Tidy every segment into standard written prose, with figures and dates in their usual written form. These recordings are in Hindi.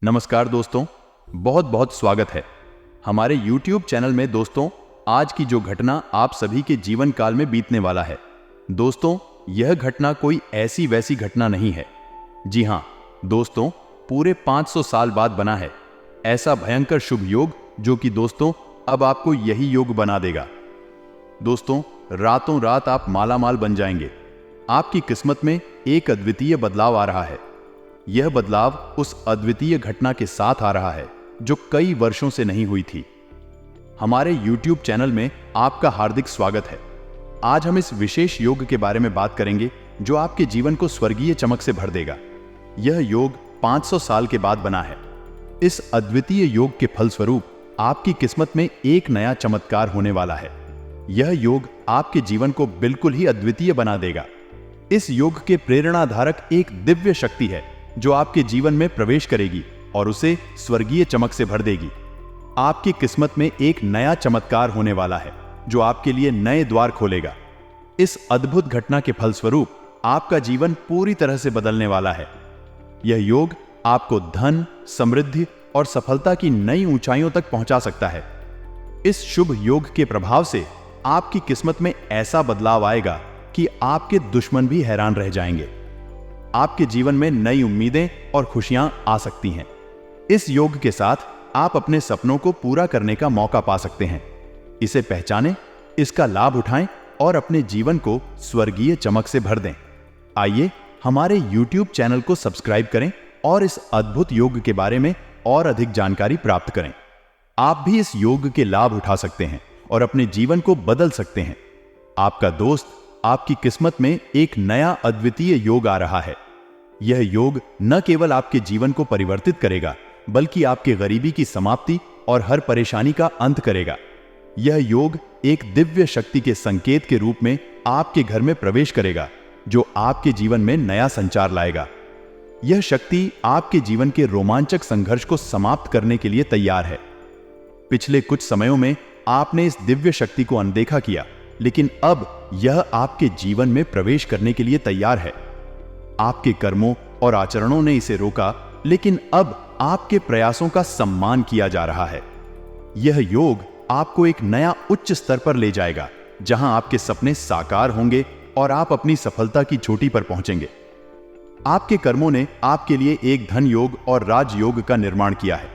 नमस्कार दोस्तों, बहुत बहुत स्वागत है हमारे YouTube चैनल में। दोस्तों, आज की जो घटना आप सभी के जीवन काल में बीतने वाला है, दोस्तों यह घटना कोई ऐसी वैसी घटना नहीं है। जी हां दोस्तों, पूरे 500 साल बाद बना है ऐसा भयंकर शुभ योग जो कि दोस्तों अब आपको यही योग बना देगा। दोस्तों, रातों रात आप मालामाल बन जाएंगे। आपकी किस्मत में एक अद्वितीय बदलाव आ रहा है। यह बदलाव उस अद्वितीय घटना के साथ आ रहा है जो कई वर्षों से नहीं हुई थी। हमारे YouTube चैनल में आपका हार्दिक स्वागत है। आज हम इस विशेष योग के बारे में बात करेंगे जो आपके जीवन को स्वर्गीय चमक से भर देगा। यह योग 500 साल के बाद बना है। इस अद्वितीय योग के फलस्वरूप आपकी किस्मत में एक नया चमत्कार होने वाला है। यह योग आपके जीवन को बिल्कुल ही अद्वितीय बना देगा। इस योग के प्रेरणाधारक एक दिव्य शक्ति है जो आपके जीवन में प्रवेश करेगी और उसे स्वर्गीय चमक से भर देगी। आपकी किस्मत में एक नया चमत्कार होने वाला है जो आपके लिए नए द्वार खोलेगा। इस अद्भुत घटना के फलस्वरूप आपका जीवन पूरी तरह से बदलने वाला है। यह योग आपको धन, समृद्धि और सफलता की नई ऊंचाइयों तक पहुंचा सकता है। इस शुभ योग के प्रभाव से आपकी किस्मत में ऐसा बदलाव आएगा कि आपके दुश्मन भी हैरान रह जाएंगे। आपके जीवन में नई उम्मीदें और खुशियां आ सकती हैं। इस योग के साथ आप अपने सपनों को पूरा करने का मौका पा सकते हैं। इसे पहचानें, इसका लाभ उठाएं और अपने जीवन को स्वर्गीय चमक से भर दें। आइए हमारे YouTube चैनल को सब्सक्राइब करें और इस अद्भुत योग के बारे में और अधिक जानकारी प्राप्त करें। आप भी इस योग के लाभ उठा सकते हैं और अपने जीवन को बदल सकते हैं। आपका दोस्त आपकी किस्मत में एक नया अद्वितीय योग आ रहा है। यह योग न केवल आपके जीवन को परिवर्तित करेगा बल्कि आपके गरीबी की समाप्ति और हर परेशानी का अंत करेगा। यह योग एक दिव्य शक्ति के संकेत के रूप में आपके घर में प्रवेश करेगा जो आपके जीवन में नया संचार लाएगा। यह शक्ति आपके जीवन के रोमांचक संघर्ष को समाप्त करने के लिए तैयार है। पिछले कुछ समयों में आपने इस दिव्य शक्ति को अनदेखा किया, लेकिन अब यह आपके जीवन में प्रवेश करने के लिए तैयार है। आपके कर्मों और आचरणों ने इसे रोका, लेकिन अब आपके प्रयासों का सम्मान किया जा रहा है। यह योग आपको एक नया उच्च स्तर पर ले जाएगा जहां आपके सपने साकार होंगे और आप अपनी सफलता की चोटी पर पहुंचेंगे। आपके कर्मों ने आपके लिए एक धन योग और राजयोग का निर्माण किया है।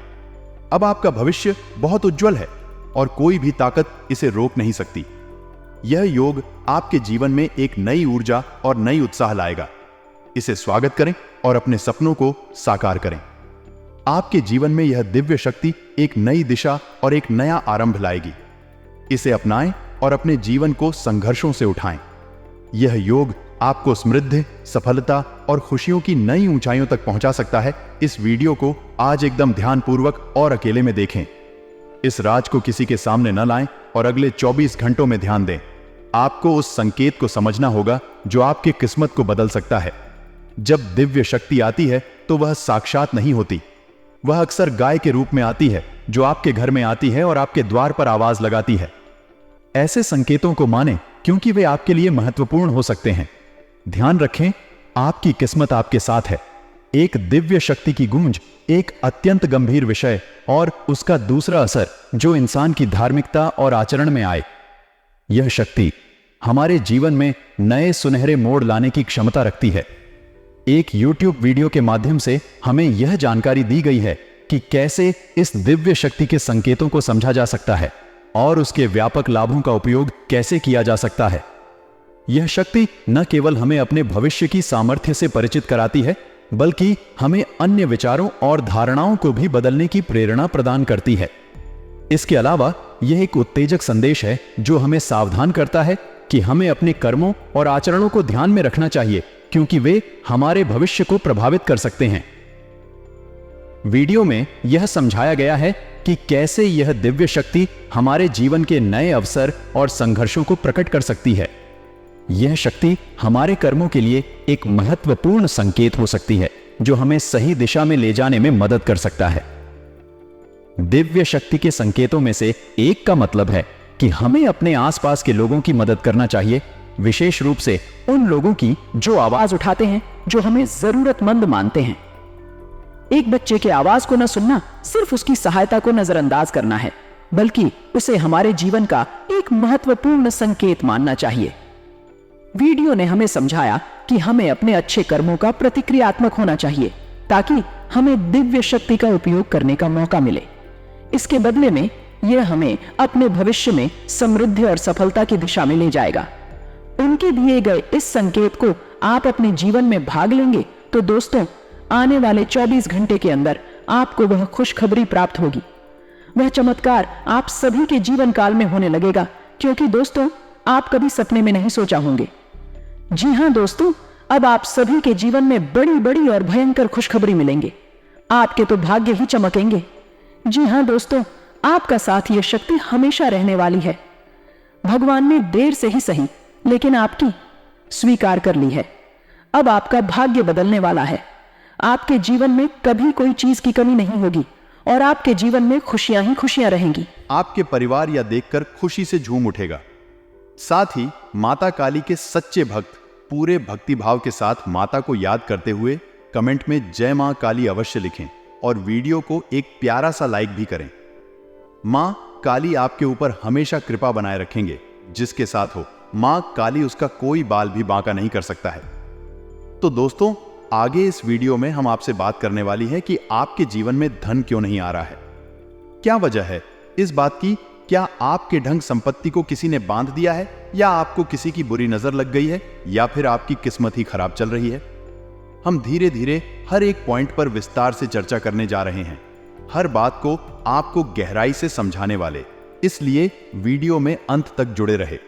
अब आपका भविष्य बहुत उज्जवल है और कोई भी ताकत इसे रोक नहीं सकती। यह योग आपके जीवन में एक नई ऊर्जा और नई उत्साह लाएगा। इसे स्वागत करें और अपने सपनों को साकार करें। आपके जीवन में यह दिव्य शक्ति एक नई दिशा और एक नया आरंभ लाएगी। इसे अपनाएं और अपने जीवन को संघर्षों से उठाएं। यह योग आपको समृद्धि, सफलता और खुशियों की नई ऊंचाइयों तक पहुंचा सकता है। इस वीडियो को आज एकदम ध्यानपूर्वक और अकेले में देखें। इस राज को किसी के सामने न लाएं और अगले 24 घंटों में ध्यान दें। आपको उस संकेत को समझना होगा जो आपकी किस्मत को बदल सकता है। जब दिव्य शक्ति आती है तो वह साक्षात नहीं होती। वह अक्सर गाय के रूप में आती है जो आपके घर में आती है और आपके द्वार पर आवाज लगाती है। ऐसे संकेतों को मानें क्योंकि वे आपके लिए महत्वपूर्ण हो सकते हैं। ध्यान रखें, आपकी किस्मत आपके साथ है। एक दिव्य शक्ति की गूंज एक अत्यंत गंभीर विषय और उसका दूसरा असर जो इंसान की धार्मिकता और आचरण में आए। यह शक्ति हमारे जीवन में नए सुनहरे मोड़ लाने की क्षमता रखती है। एक YouTube वीडियो के माध्यम से हमें यह जानकारी दी गई है कि कैसे इस दिव्य शक्ति के संकेतों को समझा जा सकता है और उसके व्यापक लाभों का उपयोग कैसे किया जा सकता है। यह शक्ति न केवल हमें अपने भविष्य की सामर्थ्य से परिचित कराती है बल्कि हमें अन्य विचारों और धारणाओं को भी बदलने की प्रेरणा प्रदान करती है। इसके अलावा यह एक उत्तेजक संदेश है जो हमें सावधान करता है कि हमें अपने कर्मों और आचरणों को ध्यान में रखना चाहिए क्योंकि वे हमारे भविष्य को प्रभावित कर सकते हैं। वीडियो में यह समझाया गया है कि कैसे यह दिव्य शक्ति हमारे जीवन के नए अवसर और संघर्षों को प्रकट कर सकती है। यह शक्ति हमारे कर्मों के लिए एक महत्वपूर्ण संकेत हो सकती है जो हमें सही दिशा में ले जाने में मदद कर सकता है। दिव्य शक्ति के संकेतों में से एक का मतलब है कि हमें अपने आसपास के लोगों की मदद करना चाहिए, विशेष रूप से उन लोगों की जो आवाज उठाते हैं, जो हमें जरूरतमंद मानते हैं। एक बच्चे के आवाज को न सुनना सिर्फ उसकी सहायता को नजरअंदाज करना है, बल्कि उसे हमारे जीवन का एक महत्वपूर्ण संकेत मानना चाहिए। वीडियो ने हमें समझाया कि हमें अपने अच्छे कर्मों का प्रतिक्रियात्मक होना चाहिए ताकि हमें दिव्य शक्ति का उपयोग करने का मौका मिले। इसके बदले में यह हमें अपने भविष्य में समृद्धि और सफलता की दिशा में ले जाएगा। उनके दिए गए इस संकेत को आप अपने जीवन में भाग लेंगे तो दोस्तों, आने वाले 24 घंटे के अंदर आपको वह खुशखबरी प्राप्त होगी। वह चमत्कार आप सभी के जीवन काल में होने लगेगा, क्योंकि दोस्तों, आप कभी सपने में नहीं सोचा होंगे। जी हां दोस्तों, अब आप सभी के जीवन में बड़ी बड़ी और भयंकर खुशखबरी मिलेंगे। आपके तो भाग्य ही चमकेंगे। जी हां दोस्तों, आपका साथ ये शक्ति हमेशा रहने वाली है। भगवान ने देर से ही सही, लेकिन आपकी स्वीकार कर ली है। अब आपका भाग्य बदलने वाला है। आपके जीवन में कभी कोई चीज की कमी नहीं होगी और आपके जीवन में खुशियां ही खुशियां रहेंगी। आपके परिवार यह देखकर खुशी से झूम उठेगा। साथ ही माता काली के सच्चे भक्त पूरे भक्तिभाव के साथ माता को याद करते हुए कमेंट में जय मां काली अवश्य लिखें और वीडियो को एक प्यारा सा लाइक भी करें। मां काली आपके ऊपर हमेशा कृपा बनाए रखेंगे। जिसके साथ हो मां काली, उसका कोई बाल भी बांका नहीं कर सकता है। तो दोस्तों, आगे इस वीडियो में हम आपसे बात करने वाली है कि आपके जीवन में धन क्यों नहीं आ रहा है। क्या वजह है इस बात की? क्या आपके ढंग संपत्ति को किसी ने बांध दिया है, या आपको किसी की बुरी नजर लग गई है, या फिर आपकी किस्मत ही खराब चल रही है? हम धीरे धीरे हर एक पॉइंट पर विस्तार से चर्चा करने जा रहे हैं, हर बात को आपको गहराई से समझाने वाले। इसलिए वीडियो में अंत तक जुड़े रहे।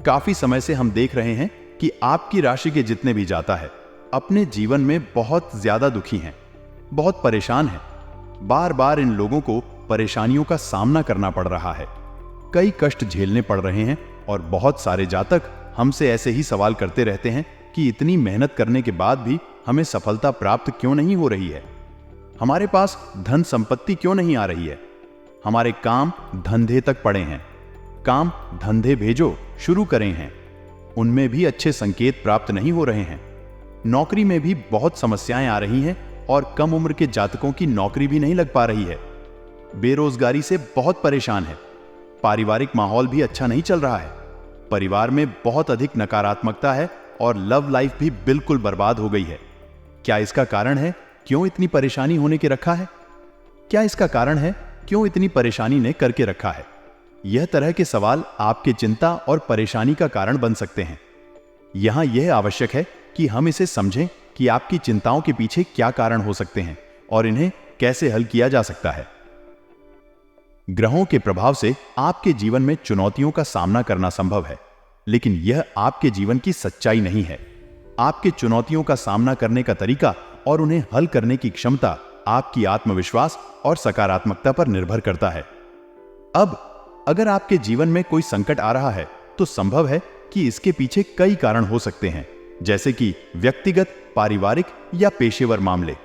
काफी समय से हम देख रहे हैं कि आपकी राशि के जितने भी जाता है अपने जीवन में बहुत ज्यादा दुखी हैं, बहुत परेशान हैं। बार बार इन लोगों को परेशानियों का सामना करना पड़ रहा है, कई कष्ट झेलने पड़ रहे हैं और बहुत सारे जातक हमसे ऐसे ही सवाल करते रहते हैं कि इतनी मेहनत करने के बाद भी हमें सफलता प्राप्त क्यों नहीं हो रही है, हमारे पास धन संपत्ति क्यों नहीं आ रही है, हमारे काम धंधे तक पड़े हैं, काम धंधे भेजो शुरू करें हैं, उनमें भी अच्छे संकेत प्राप्त नहीं हो रहे हैं, नौकरी में भी बहुत समस्याएं आ रही हैं और कम उम्र के जातकों की नौकरी भी नहीं लग पा रही है, बेरोजगारी से बहुत परेशान है, पारिवारिक माहौल भी अच्छा नहीं चल रहा है, परिवार में बहुत अधिक नकारात्मकता है और लव लाइफ भी बिल्कुल बर्बाद हो गई है। क्या इसका कारण है क्यों इतनी परेशानी होने के रखा है? क्या इसका कारण है क्यों इतनी परेशानी ने करके रखा है? यह तरह के सवाल आपके चिंता और परेशानी का कारण बन सकते हैं। यहां यह आवश्यक है कि हम इसे समझें कि आपकी चिंताओं के पीछे क्या कारण हो सकते हैं और इन्हें कैसे हल किया जा सकता है। ग्रहों के प्रभाव से आपके जीवन में चुनौतियों का सामना करना संभव है, लेकिन यह आपके जीवन की सच्चाई नहीं है। आपके चुनौतियों का सामना करने का तरीका और उन्हें हल करने की क्षमता आपकी आत्मविश्वास और सकारात्मकता पर निर्भर करता है। अब अगर आपके जीवन में कोई संकट आ रहा है तो संभव है कि इसके पीछे कई कारण हो सकते हैं, जैसे कि व्यक्तिगत, पारिवारिक या पेशेवर मामले।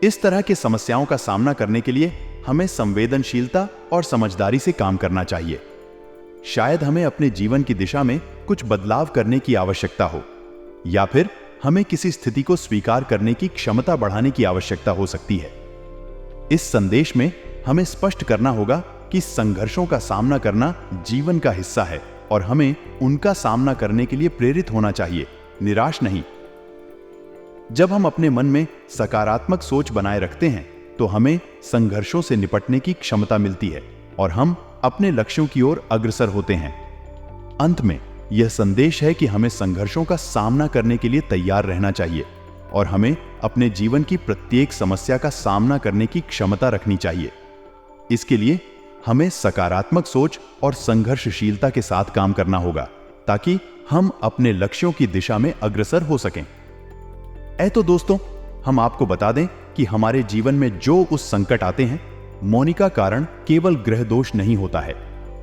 इस तरह की समस्याओं का सामना करने के लिए हमें संवेदनशीलता और समझदारी से काम करना चाहिए। शायद हमें अपने जीवन की दिशा में कुछ बदलाव करने की आवश्यकता हो, या फिर हमें किसी स्थिति को स्वीकार करने की क्षमता बढ़ाने की आवश्यकता हो सकती है। इस संदेश में हमें स्पष्ट करना होगा कि संघर्षों का सामना करना जीवन का हिस्सा है और हमें उनका सामना करने के लिए प्रेरित होना चाहिए, निराश नहीं। जब हम अपने मन में सकारात्मक सोच बनाए रखते हैं तो हमें संघर्षों से निपटने की क्षमता मिलती है और हम अपने लक्ष्यों की ओर अग्रसर होते हैं। अंत में यह संदेश है कि हमें संघर्षों का सामना करने के लिए तैयार रहना चाहिए और हमें अपने जीवन की प्रत्येक समस्या का सामना करने की क्षमता रखनी चाहिए। इसके लिए हमें सकारात्मक सोच और संघर्षशीलता के साथ काम करना होगा ताकि हम अपने लक्ष्यों की दिशा में अग्रसर हो सकें। तो दोस्तों, हम आपको बता दें कि हमारे जीवन में जो उस संकट आते हैं, मोनिका कारण केवल ग्रह दोष नहीं होता है,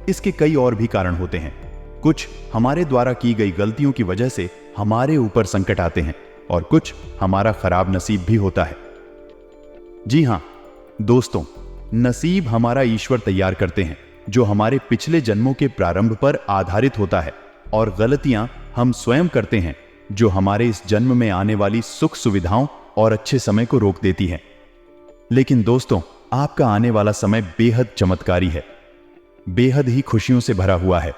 इसके कई और भी कारण होते हैं। कुछ हमारे द्वारा की गई गलतियों की वजह से हमारे ऊपर संकट आते हैं और कुछ हमारा खराब नसीब भी होता है। जी हां दोस्तों, नसीब हमारा ईश्वर तैयार करते हैं जो हमारे पिछले जन्मों के प्रारंभ पर आधारित होता है, और गलतियां हम स्वयं करते हैं जो हमारे इस जन्म में आने वाली सुख सुविधाओं और अच्छे समय को रोक देती हैं। लेकिन दोस्तों, आपका आने वाला समय बेहद चमत्कारी है, बेहद ही खुशियों से भरा हुआ है।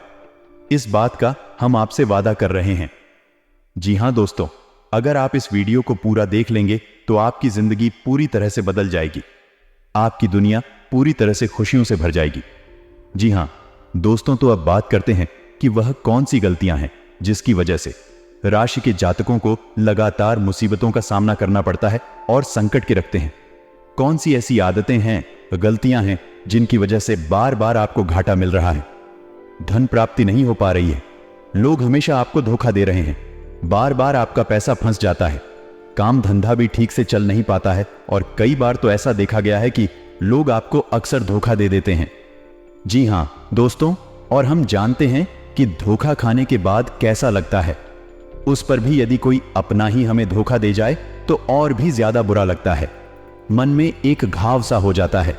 इस बात का हम आपसे वादा कर रहे हैं। जी हां दोस्तों, अगर आप इस वीडियो को पूरा देख लेंगे तो आपकी जिंदगी पूरी तरह से बदल जाएगी, आपकी दुनिया पूरी तरह से खुशियों से भर जाएगी। जी हां दोस्तों, तो अब बात करते हैं कि वह कौन सी गलतियां हैं जिसकी वजह से राशि के जातकों को लगातार मुसीबतों का सामना करना पड़ता है और संकट के रखते हैं। कौन सी ऐसी आदतें हैं, गलतियां हैं जिनकी वजह से बार बार आपको घाटा मिल रहा है, धन प्राप्ति नहीं हो पा रही है, लोग हमेशा आपको धोखा दे रहे हैं, बार बार आपका पैसा फंस जाता है, काम धंधा भी ठीक से चल नहीं पाता है और कई बार तो ऐसा देखा गया है कि लोग आपको अक्सर धोखा दे देते हैं। जी हां दोस्तों, और हम जानते हैं कि धोखा खाने के बाद कैसा लगता है। उस पर भी यदि कोई अपना ही हमें धोखा दे जाए तो और भी ज्यादा बुरा लगता है, मन में एक घाव सा हो जाता है।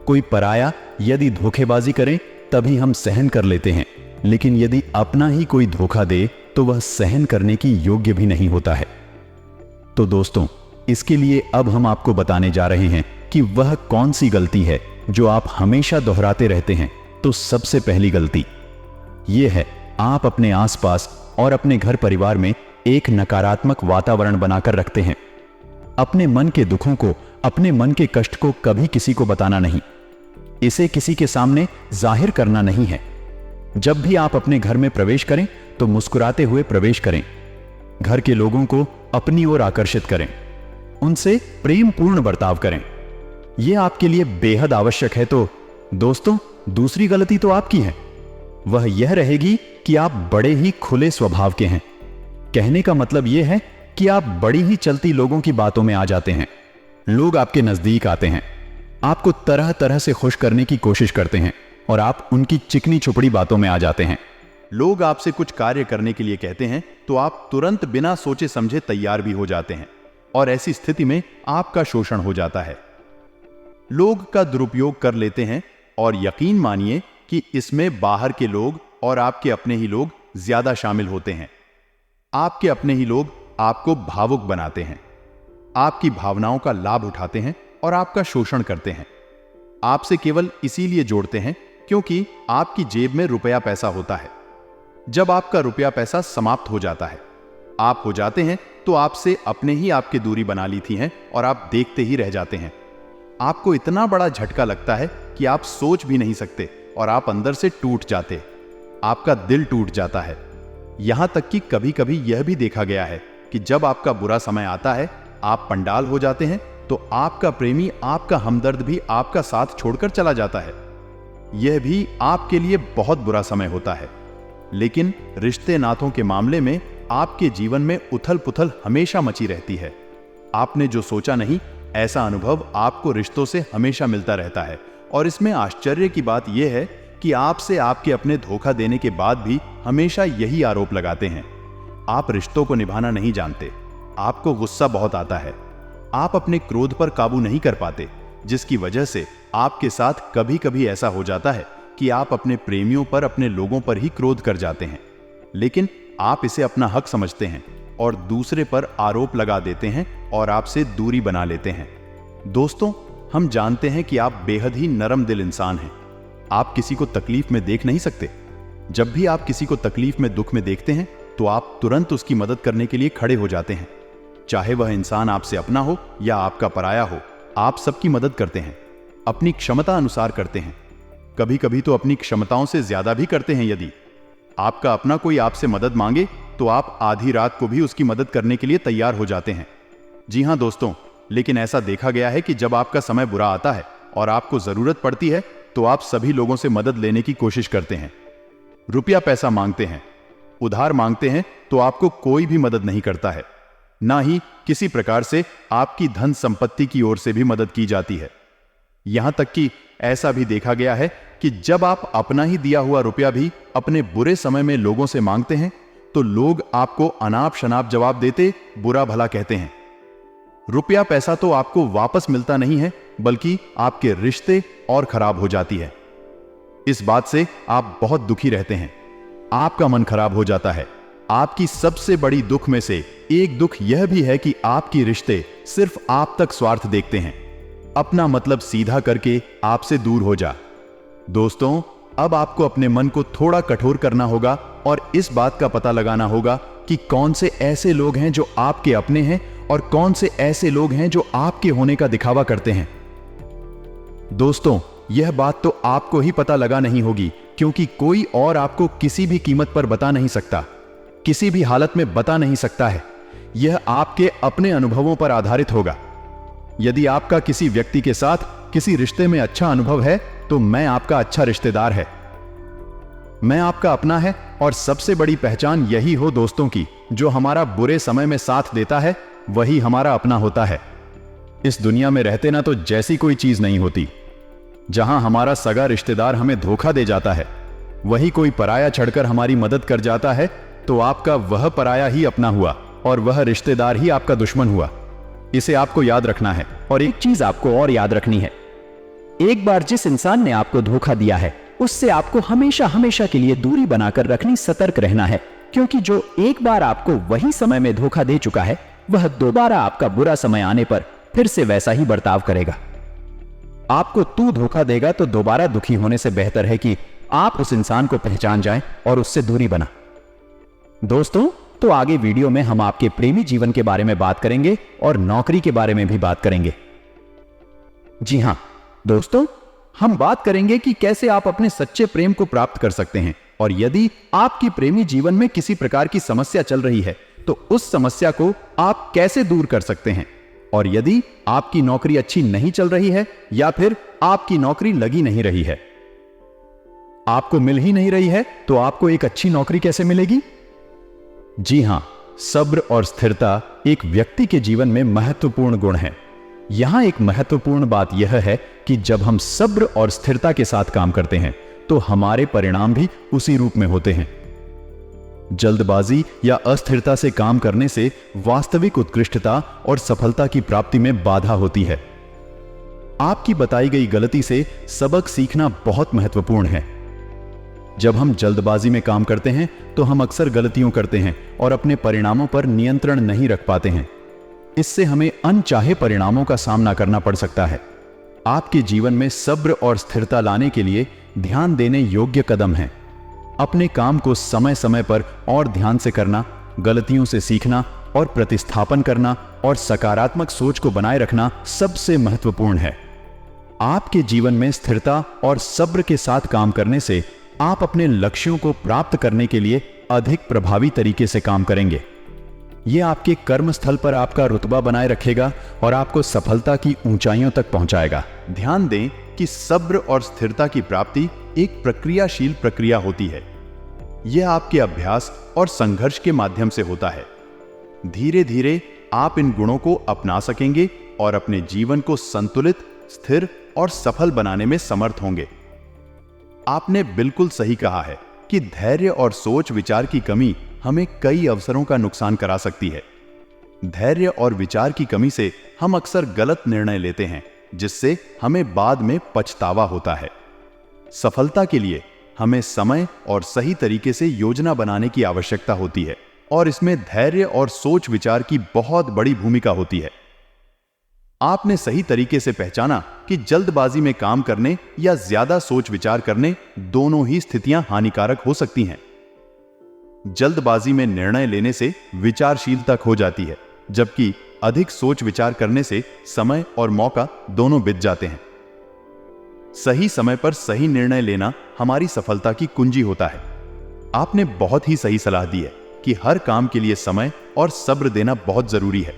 कोई पराया यदि धोखेबाजी करे तभी हम सहन कर लेते हैं, लेकिन यदि अपना ही कोई धोखा दे तो वह सहन करने की योग्य भी नहीं होता है। तो दोस्तों, इसके लिए अब हम आपको बताने जा रहे हैं कि वह कौन सी गलती है जो आप हमेशा दोहराते रहते हैं। तो सबसे पहली गलती यह है, आप अपने आसपास और अपने घर परिवार में एक नकारात्मक वातावरण बनाकर रखते हैं। अपने मन के दुखों को, अपने मन के कष्ट को कभी किसी को बताना नहीं, इसे किसी के सामने जाहिर करना नहीं है। जब भी आप अपने घर में प्रवेश करें तो मुस्कुराते हुए प्रवेश करें, घर के लोगों को अपनी ओर आकर्षित करें, उनसे प्रेम पूर्ण बर्ताव करें। यह आपके लिए बेहद आवश्यक है। तो दोस्तों, दूसरी गलती तो आपकी है, वह यह रहेगी कि आप बड़े ही खुले स्वभाव के हैं। कहने का मतलब यह है कि आप बड़ी ही चलती लोगों की बातों में आ जाते हैं। लोग आपके नजदीक आते हैं, आपको तरह तरह से खुश करने की कोशिश करते हैं और आप उनकी चिकनी चुपड़ी बातों में आ जाते हैं। लोग आपसे कुछ कार्य करने के लिए कहते हैं तो आप तुरंत बिना सोचे समझे तैयार भी हो जाते हैं और ऐसी स्थिति में आपका शोषण हो जाता है। लोग का दुरुपयोग कर लेते हैं और यकीन मानिए कि इसमें बाहर के लोग और आपके अपने ही लोग ज्यादा शामिल होते हैं। आपके अपने ही लोग आपको भावुक बनाते हैं, आपकी भावनाओं का लाभ उठाते हैं और आपका शोषण करते हैं। आपसे केवल इसीलिए जोड़ते हैं क्योंकि आपकी जेब में रुपया पैसा होता है। जब आपका रुपया पैसा समाप्त हो जाता है, आप हो जाते हैं तो आपसे अपने ही आपकी दूरी बना ली थी हैं और आप देखते ही रह जाते हैं। आपको इतना बड़ा झटका लगता है कि आप सोच भी नहीं सकते और आप अंदर से टूट जाते, आपका दिल टूट जाता है। यहां तक कि कभी कभी यह भी देखा गया है कि जब आपका बुरा समय आता है, आप पंडाल हो जाते हैं तो आपका प्रेमी, आपका हमदर्द भी आपका साथ छोड़कर चला जाता है। यह भी आपके लिए बहुत बुरा समय होता है। लेकिन रिश्ते नातों के मामले में आपके जीवन में उथल पुथल हमेशा मची रहती है। आपने जो सोचा नहीं, ऐसा अनुभव आपको रिश्तों से हमेशा मिलता रहता है। और इसमें आश्चर्य की बात यह है कि आपसे आपके अपने धोखा देने के बाद भी हमेशा यही आरोप लगाते हैं। आप रिश्तों को निभाना नहीं जानते, आपको गुस्सा बहुत आता है, आप अपने क्रोध पर काबू नहीं कर पाते, जिसकी वजह से आपके साथ कभी कभी ऐसा हो जाता है कि आप अपने प्रेमियों पर, अपने लोगों पर ही क्रोध कर जाते हैं। लेकिन आप इसे अपना हक समझते हैं और दूसरे पर आरोप लगा देते हैं और आपसे दूरी बना लेते हैं। दोस्तों, हम जानते हैं कि आप बेहद ही नरम दिल इंसान हैं। आप किसी को तकलीफ में देख नहीं सकते। जब भी आप किसी को तकलीफ में, दुख में देखते हैं तो आप तुरंत उसकी मदद करने के लिए खड़े हो जाते हैं। चाहे वह इंसान आपसे अपना हो या आपका पराया हो, आप सबकी मदद करते हैं, अपनी क्षमता अनुसार करते हैं। कभी कभी तो अपनी क्षमताओं से ज्यादा भी करते हैं। यदि आपका अपना कोई आपसे मदद मांगे तो आप आधी रात को भी उसकी मदद करने के लिए तैयार हो जाते हैं। जी हां दोस्तों, लेकिन ऐसा देखा गया है कि जब आपका समय बुरा आता है और आपको जरूरत पड़ती है तो आप सभी लोगों से मदद लेने की कोशिश करते हैं। रुपया पैसा मांगते हैं, उधार मांगते हैं तो आपको कोई भी मदद नहीं करता है, ना ही किसी प्रकार से आपकी धन संपत्ति की ओर से भी मदद की जाती है। यहां तक कि ऐसा भी देखा गया है कि जब आप अपना ही दिया हुआ रुपया भी अपने बुरे समय में लोगों से मांगते हैं तो लोग आपको अनाप शनाप जवाब देते, बुरा भला कहते हैं। रुपया पैसा तो आपको वापस मिलता नहीं है, बल्कि आपके रिश्ते और खराब हो जाती है। इस बात से आप बहुत दुखी रहते हैं, आपका मन खराब हो जाता है। आपकी सबसे बड़ी दुख में से एक दुख यह भी है कि आपके रिश्ते सिर्फ आप तक स्वार्थ देखते हैं, अपना मतलब सीधा करके आपसे दूर हो जा। दोस्तों, अब आपको अपने मन को थोड़ा कठोर करना होगा और इस बात का पता लगाना होगा कि कौन से ऐसे लोग हैं जो आपके अपने हैं और कौन से ऐसे लोग हैं जो आपके होने का दिखावा करते हैं। दोस्तों, यह बात तो आपको ही पता लगा नहीं होगी, क्योंकि कोई और आपको किसी भी कीमत पर बता नहीं सकता, किसी भी हालत में बता नहीं सकता है। यह आपके अपने अनुभवों पर आधारित होगा। यदि आपका किसी व्यक्ति के साथ किसी रिश्ते में अच्छा अनुभव है तो मैं आपका अच्छा रिश्तेदार है, मैं आपका अपना है। और सबसे बड़ी पहचान यही हो दोस्तों की, जो हमारा बुरे समय में साथ देता है वही हमारा अपना होता है। इस दुनिया में रहते ना तो जैसी कोई चीज नहीं होती। जहां हमारा सगा रिश्तेदार हमें धोखा दे जाता है, वही कोई पराया चढ़कर हमारी मदद कर जाता है, तो आपका वह पराया ही अपना हुआ और वह रिश्तेदार ही आपका दुश्मन हुआ। इसे आपको याद रखना है। और एक चीज आपको और याद रखनी है, एक बार जिस इंसान ने आपको धोखा दिया है उससे आपको हमेशा हमेशा के लिए दूरी बनाकर रखनी, सतर्क रहना है। क्योंकि जो एक बार आपको वही समय में धोखा दे चुका है, वह दोबारा आपका बुरा समय आने पर फिर से वैसा ही बर्ताव करेगा। आपको तू धोखा देगा तो दोबारा दुखी होने से बेहतर है कि आप उस इंसान को पहचान जाएं और उससे दूरी बना। दोस्तों, तो आगे वीडियो में हम आपके प्रेमी जीवन के बारे में बात करेंगे और नौकरी के बारे में भी बात करेंगे। जी हां दोस्तों, हम बात करेंगे कि कैसे आप अपने सच्चे प्रेम को प्राप्त कर सकते हैं, और यदि आपकी प्रेमी जीवन में किसी प्रकार की समस्या चल रही है तो उस समस्या को आप कैसे दूर कर सकते हैं। और यदि आपकी नौकरी अच्छी नहीं चल रही है या फिर आपकी नौकरी लगी नहीं रही है, आपको मिल ही नहीं रही है, तो आपको एक अच्छी नौकरी कैसे मिलेगी? जी हां, सब्र और स्थिरता एक व्यक्ति के जीवन में महत्वपूर्ण गुण है। यहां एक महत्वपूर्ण बात यह है कि जब हम सब्र और स्थिरता के साथ काम करते हैं तो हमारे परिणाम भी उसी रूप में होते हैं। जल्दबाजी या अस्थिरता से काम करने से वास्तविक उत्कृष्टता और सफलता की प्राप्ति में बाधा होती है। आपकी बताई गई गलती से सबक सीखना बहुत महत्वपूर्ण है। जब हम जल्दबाजी में काम करते हैं तो हम अक्सर गलतियां करते हैं और अपने परिणामों पर नियंत्रण नहीं रख पाते हैं। इससे हमें अनचाहे परिणामों का सामना करना पड़ सकता है। आपके जीवन में सब्र और स्थिरता लाने के लिए ध्यान देने योग्य कदम हैं। अपने काम को समय समय पर और ध्यान से करना, गलतियों से सीखना और प्रतिस्थापन करना और सकारात्मक सोच को बनाए रखना सबसे महत्वपूर्ण है। आपके जीवन में स्थिरता और सब्र के साथ काम करने से आप अपने लक्ष्यों को प्राप्त करने के लिए अधिक प्रभावी तरीके से काम करेंगे। यह आपके कर्म स्थल पर आपका रुतबा बनाए रखेगा और आपको सफलता की ऊंचाइयों तक पहुंचाएगा। ध्यान दें कि सब्र और स्थिरता की प्राप्ति एक प्रक्रियाशील प्रक्रिया होती है। यह आपके अभ्यास और संघर्ष के माध्यम से होता है। धीरे धीरे आप इन गुणों को अपना सकेंगे और अपने जीवन को संतुलित, स्थिर और सफल बनाने में समर्थ होंगे। आपने बिल्कुल सही कहा है कि धैर्य और सोच विचार की कमी हमें कई अवसरों का नुकसान करा सकती है। धैर्य और विचार की कमी से हम अक्सर गलत निर्णय लेते हैं, जिससे हमें बाद में पछतावा होता है। सफलता के लिए हमें समय और सही तरीके से योजना बनाने की आवश्यकता होती है, और इसमें धैर्य और सोच विचार की बहुत बड़ी भूमिका होती है। आपने सही तरीके से पहचाना कि जल्दबाजी में काम करने या ज्यादा सोच विचार करने, दोनों ही स्थितियां हानिकारक हो सकती हैं। जल्दबाजी में निर्णय लेने से विचारशीलता खो जाती है, जबकि अधिक सोच विचार करने से समय और मौका दोनों बीत जाते हैं। सही समय पर सही निर्णय लेना हमारी सफलता की कुंजी होता है। आपने बहुत ही सही सलाह दी है कि हर काम के लिए समय और सब्र देना बहुत जरूरी है।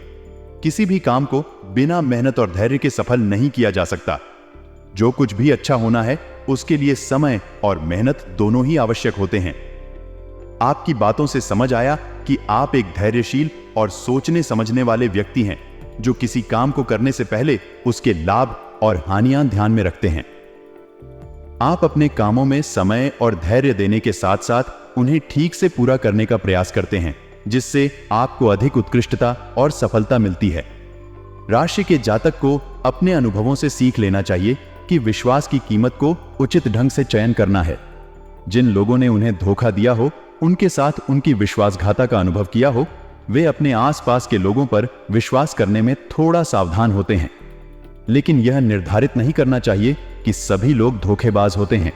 किसी भी काम को बिना मेहनत और धैर्य के सफल नहीं किया जा सकता। जो कुछ भी अच्छा होना है उसके लिए समय और मेहनत दोनों ही आवश्यक होते हैं। आपकी बातों से समझ आया कि आप एक धैर्यशील और सोचने समझने वाले व्यक्ति हैं, जो किसी काम को करने से पहले उसके लाभ और हानियां ध्यान में रखते हैं। आप अपने कामों में समय और धैर्य देने के साथ साथ उन्हें ठीक से पूरा करने का प्रयास करते हैं, जिससे आपको अधिक उत्कृष्टता और सफलता मिलती है। राशि के जातक को अपने अनुभवों से सीख लेना चाहिए कि विश्वास की कीमत को उचित ढंग से चयन करना है। जिन लोगों ने उन्हें धोखा दिया हो, उनके साथ उनकी विश्वासघाता का अनुभव किया हो, वे अपने आसपास के लोगों पर विश्वास करने में थोड़ा सावधान होते हैं। लेकिन यह निर्धारित नहीं करना चाहिए कि सभी लोग धोखेबाज होते हैं।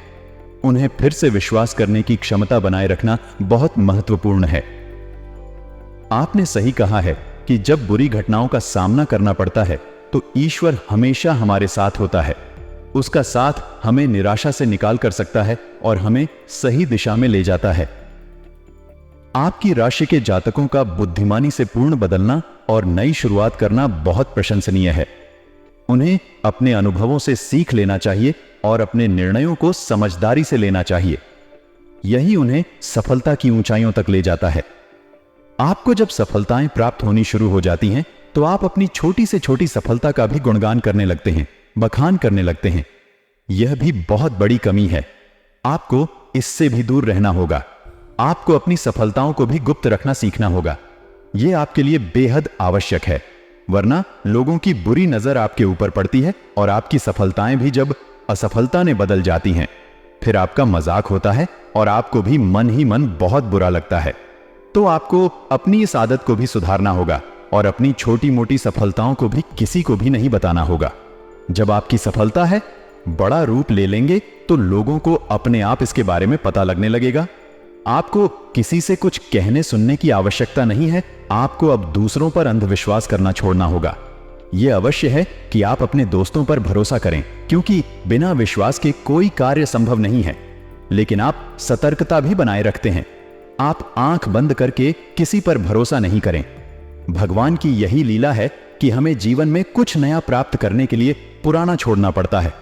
उन्हें फिर से विश्वास करने की क्षमता बनाए रखना बहुत महत्वपूर्ण है। आपने सही कहा है कि जब बुरी घटनाओं का सामना करना पड़ता है तो ईश्वर हमेशा हमारे साथ होता है। उसका साथ हमें निराशा से निकाल कर सकता है और हमें सही दिशा में ले जाता है। आपकी राशि के जातकों का बुद्धिमानी से पूर्ण बदलना और नई शुरुआत करना बहुत प्रशंसनीय है। उन्हें अपने अनुभवों से सीख लेना चाहिए और अपने निर्णयों को समझदारी से लेना चाहिए। यही उन्हें सफलता की ऊंचाइयों तक ले जाता है। आपको जब सफलताएं प्राप्त होनी शुरू हो जाती हैं तो आप अपनी छोटी से छोटी सफलता का भी गुणगान करने लगते हैं, बखान करने लगते हैं। यह भी बहुत बड़ी कमी है। आपको इससे भी दूर रहना होगा। आपको अपनी सफलताओं को भी गुप्त रखना सीखना होगा। यह आपके लिए बेहद आवश्यक है, वरना लोगों की बुरी नजर आपके ऊपर पड़ती है और आपकी सफलताएं भी जब असफलता ने बदल जाती हैं, फिर आपका मजाक होता है और आपको भी मन ही मन बहुत बुरा लगता है। तो आपको अपनी इस आदत को भी सुधारना होगा और अपनी छोटी मोटी सफलताओं को भी किसी को भी नहीं बताना होगा। जब आपकी सफलता है बड़ा रूप ले लेंगे तो लोगों को अपने आप इसके बारे में पता लगने लगेगा। आपको किसी से कुछ कहने सुनने की आवश्यकता नहीं है। आपको अब दूसरों पर अंधविश्वास करना छोड़ना होगा। यह अवश्य है कि आप अपने दोस्तों पर भरोसा करें, क्योंकि बिना विश्वास के कोई कार्य संभव नहीं है। लेकिन आप सतर्कता भी बनाए रखते हैं। आप आंख बंद करके किसी पर भरोसा नहीं करें। भगवान की यही लीला है कि हमें जीवन में कुछ नया प्राप्त करने के लिए पुराना छोड़ना पड़ता है।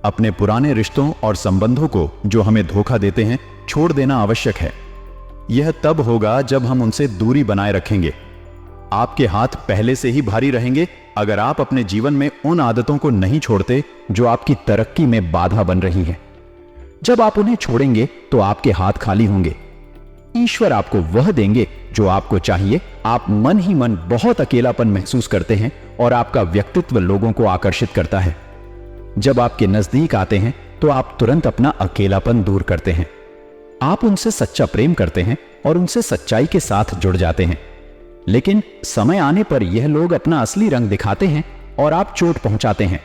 अपने पुराने रिश्तों और संबंधों को जो हमें धोखा देते हैं छोड़ देना आवश्यक है। यह तब होगा जब हम उनसे दूरी बनाए रखेंगे। आपके हाथ पहले से ही भारी रहेंगे अगर आप अपने जीवन में उन आदतों को नहीं छोड़ते जो आपकी तरक्की में बाधा बन रही हैं। जब आप उन्हें छोड़ेंगे तो आपके हाथ खाली होंगे। ईश्वर आपको वह देंगे जो आपको चाहिए। आप मन ही मन बहुत अकेलापन महसूस करते हैं और आपका व्यक्तित्व लोगों को आकर्षित करता है। जब आपके नजदीक आते हैं तो आप तुरंत अपना अकेलापन दूर करते हैं। आप उनसे सच्चा प्रेम करते हैं और उनसे सच्चाई के साथ जुड़ जाते हैं। लेकिन समय आने पर यह लोग अपना असली रंग दिखाते हैं और आप चोट पहुंचाते हैं।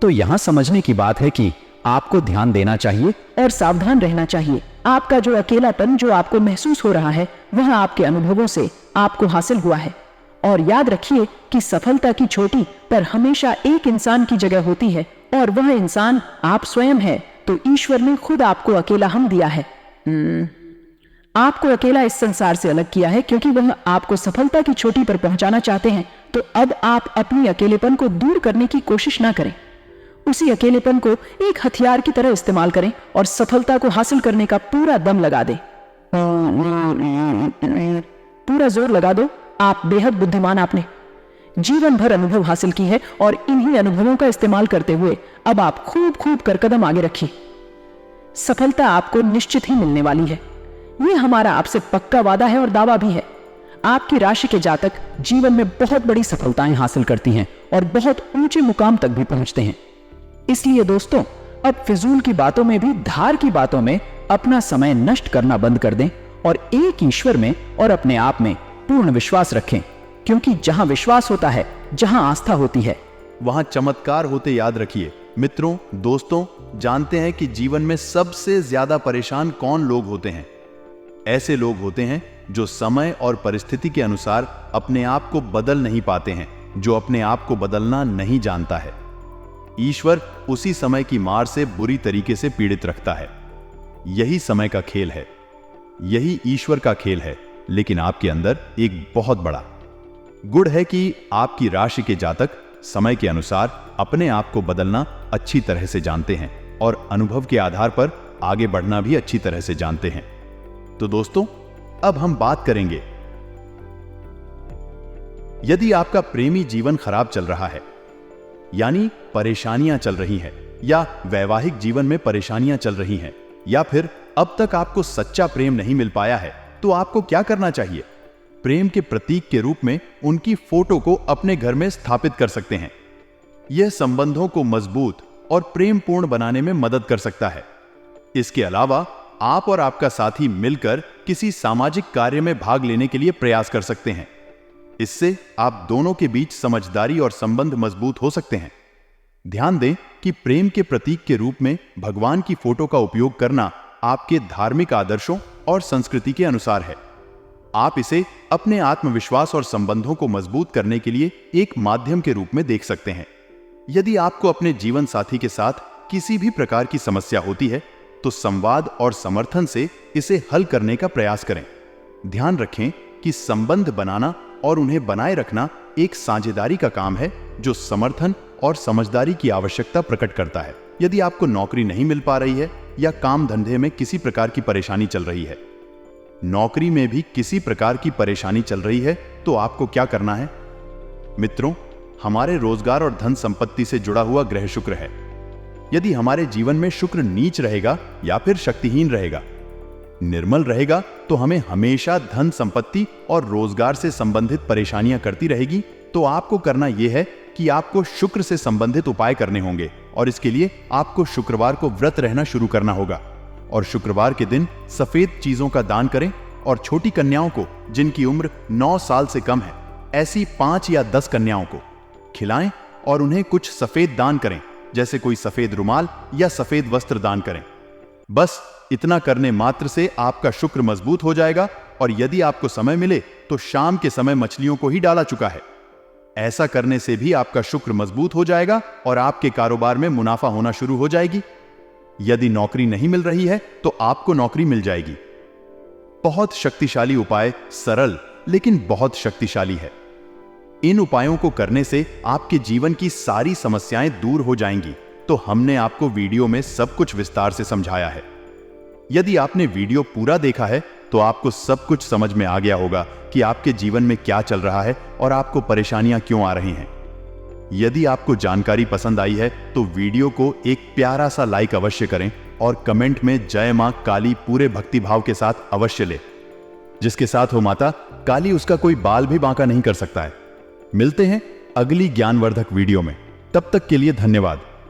तो यहां समझने की बात है कि आपको ध्यान देना चाहिए और सावधान रहना चाहिए। आपका जो अकेलापन जो आपको महसूस हो रहा है वह आपके अनुभवों से आपको हासिल हुआ है। और याद रखिए कि सफलता की चोटी पर हमेशा एक इंसान की जगह होती है और वह इंसान आप स्वयं है। तो ईश्वर ने खुद आपको अकेला हम दिया है। आपको अकेला इस संसार से अलग किया है क्योंकि वह आपको सफलता की चोटी पर पहुंचाना चाहते हैं। तो अब आप अपनी अकेलेपन को दूर करने की कोशिश ना करें। उसी अकेलेपन को एक हथियार की तरह इस्तेमाल करें और सफलता को हासिल करने का पूरा दम लगा दें। पूरा जोर लगा दो। आप बेहद बुद्धिमान, आपने जीवन भर अनुभव हासिल की है और इन्हीं अनुभवों का इस्तेमाल करते हुए अब आप खूब खूब कर कदम आगे रखिए। सफलता आपको निश्चित ही मिलने वाली है। यह हमारा आपसे पक्का वादा है और दावा भी है। आपकी राशि के जातक जीवन में बहुत बड़ी सफलताएं हासिल करती हैं और बहुत ऊंचे मुकाम तक भी पहुंचते हैं। इसलिए दोस्तों, अब फिजूल की बातों में भी धार की बातों में अपना समय नष्ट करना बंद कर दें और एक ईश्वर में और अपने आप में पूर्ण विश्वास रखें, क्योंकि जहां विश्वास होता है, जहां आस्था होती है, वहां चमत्कार होते याद रखिए। मित्रों, दोस्तों, जानते हैं कि जीवन में सबसे ज्यादा परेशान कौन लोग होते हैं? ऐसे लोग होते हैं जो समय और परिस्थिति के अनुसार अपने आप को बदल नहीं पाते हैं, जो अपने आप को बदलना नहीं जानता है। ईश्वर उसी समय की मार से बुरी तरीके से पीड़ित रखता है। यही समय का खेल है, यही ईश्वर का खेल है। लेकिन आपके अंदर एक बहुत बड़ा गुण है कि आपकी राशि के जातक समय के अनुसार अपने आप को बदलना अच्छी तरह से जानते हैं और अनुभव के आधार पर आगे बढ़ना भी अच्छी तरह से जानते हैं। तो दोस्तों, अब हम बात करेंगे, यदि आपका प्रेमी जीवन खराब चल रहा है, यानी परेशानियां चल रही हैं, या वैवाहिक जीवन में परेशानियां चल रही हैं, या फिर अब तक आपको सच्चा प्रेम नहीं मिल पाया है, तो आपको क्या करना चाहिए? प्रेम के प्रतीक के रूप में उनकी फोटो को अपने घर में स्थापित कर सकते हैं। यह संबंधों को मजबूत और प्रेमपूर्ण बनाने में मदद कर सकता है। इसके अलावा आप और आपका साथी मिलकर किसी सामाजिक कार्य में भाग लेने के लिए प्रयास कर सकते हैं। इससे आप दोनों के बीच समझदारी और संबंध मजबूत हो सकते हैं। ध्यान दें कि प्रेम के प्रतीक के रूप में भगवान की फोटो का उपयोग करना आपके धार्मिक आदर्शों और संस्कृति के अनुसार है। आप इसे अपने आत्मविश्वास और संबंधों को मजबूत करने के लिए एक माध्यम के रूप में देख सकते हैं। यदि आपको अपने जीवन साथी के साथ किसी भी प्रकार की समस्या होती है तो संवाद और समर्थन से इसे हल करने का प्रयास करें। ध्यान रखें कि संबंध बनाना और उन्हें बनाए रखना एक साझेदारी का काम है जो समर्थन और समझदारी की आवश्यकता प्रकट करता है। यदि आपको नौकरी नहीं मिल पा रही है या काम धंधे में किसी प्रकार की परेशानी चल रही है, नौकरी में भी किसी प्रकार की परेशानी चल रही है, तो आपको क्या करना है? मित्रों, हमारे रोजगार और धन संपत्ति से जुड़ा हुआ ग्रह शुक्र है। यदि हमारे जीवन में शुक्र नीच रहेगा या फिर शक्तिहीन रहेगा, निर्मल रहेगा, तो हमें हमेशा धन संपत्ति और रोजगार से संबंधित परेशानियां करती रहेगी। तो आपको करना यह है कि आपको शुक्र से संबंधित उपाय करने होंगे और इसके लिए आपको शुक्रवार को व्रत रहना शुरू करना होगा और शुक्रवार के दिन सफेद चीजों का दान करें और छोटी कन्याओं को, जिनकी उम्र 9 साल से कम है, ऐसी 5 या 10 कन्याओं को खिलाएं और उन्हें कुछ सफेद दान करें, जैसे कोई सफेद रुमाल या सफेद वस्त्र दान करें। बस इतना करने मात्र से आपका शुक्र मजबूत हो जाएगा और यदि आपको समय मिले तो शाम के समय मछलियों को ही डाला चुका है। ऐसा करने से भी आपका शुक्र मजबूत हो जाएगा और आपके कारोबार में मुनाफा होना शुरू हो जाएगी। यदि नौकरी नहीं मिल रही है तो आपको नौकरी मिल जाएगी। बहुत शक्तिशाली उपाय, सरल लेकिन बहुत शक्तिशाली है। इन उपायों को करने से आपके जीवन की सारी समस्याएं दूर हो जाएंगी। तो हमने आपको वीडियो में सब कुछ विस्तार से समझाया है। यदि आपने वीडियो पूरा देखा है तो आपको सब कुछ समझ में आ गया होगा कि आपके जीवन में क्या चल रहा है और आपको परेशानियां क्यों आ रही हैं। यदि आपको जानकारी पसंद आई है तो वीडियो को एक प्यारा सा लाइक अवश्य करें और कमेंट में जय मां काली पूरे भक्ति भाव के साथ अवश्य ले। जिसके साथ हो माता काली, उसका कोई बाल भी बांका नहीं कर सकता है। मिलते हैं अगली ज्ञानवर्धक वीडियो में। तब तक के लिए धन्यवाद।